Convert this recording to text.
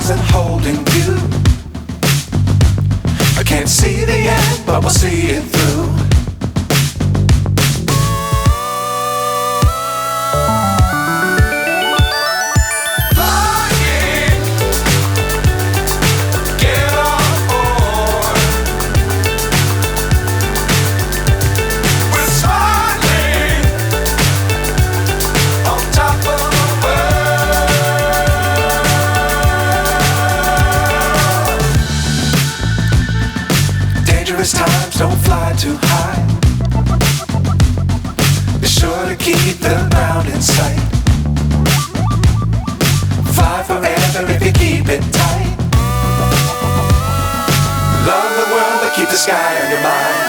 wasn't holding you. I can't see the end, but we'll see it through. Times don't fly too high. Be sure to keep the ground in sight. Fly forever if you keep it tight. Love the world but keep the sky on your mind.